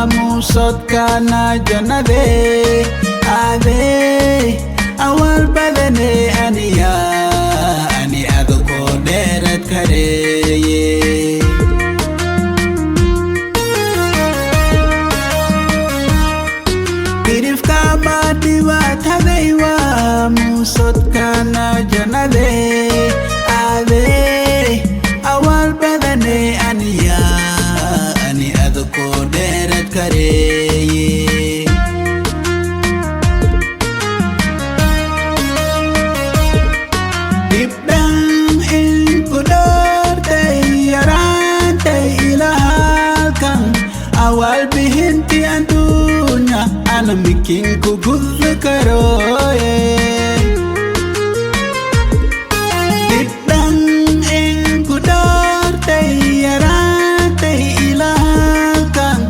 Musod ka na janade ade awal badane aniya ani adko deret kare ye Pirif ka badiwa thadaiwa musod ka na janade ade awal badane aniya ani adko deret kare Dibdang in kudar tay yaran tay ilahalkan awal bihinti andunya ana miking kugul karoye Dibdang in kudar tay yaran tay ilahalkan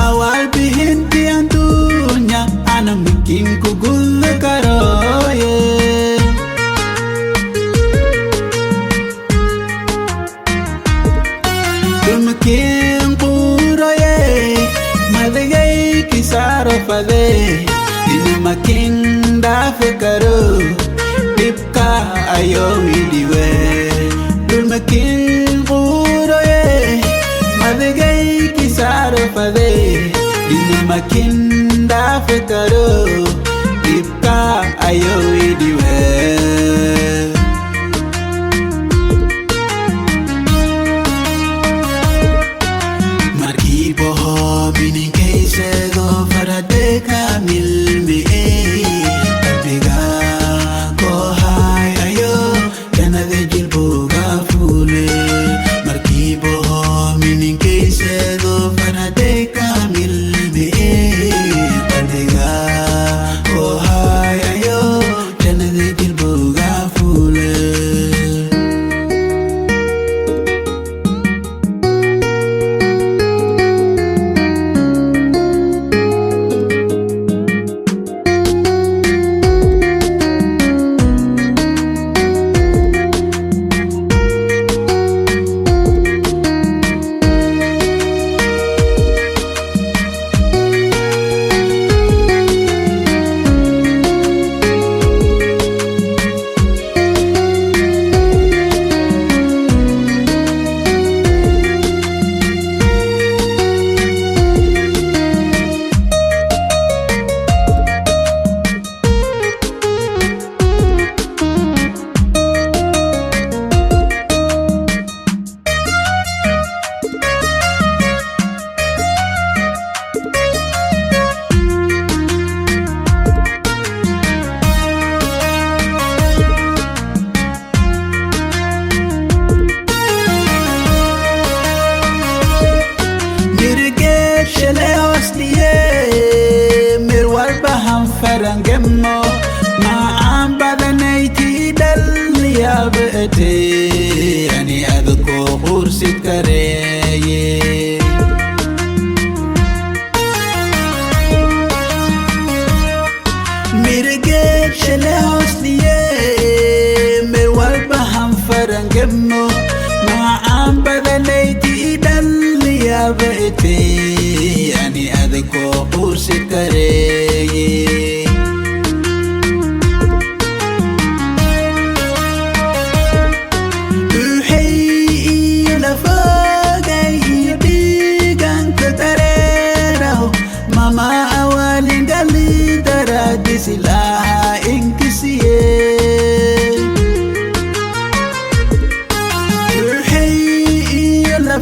awal bihinti andunya ana miking kugul karoye Makin puro ye madagay kisaro pade Dina makin dafe karo Dipka ayo idiwe Dul makin puro ye madagay kisaro pade Dina makin dafe karo Dipka ayo idiwe Farangemmo ma ambadanayti dal ya bete ani adko ursit kareye mirge shele hosliye mirwal baham farangemmo ma ambadanayti dal ya bete ani adko ursit kareye Sila inkisiye Hey, la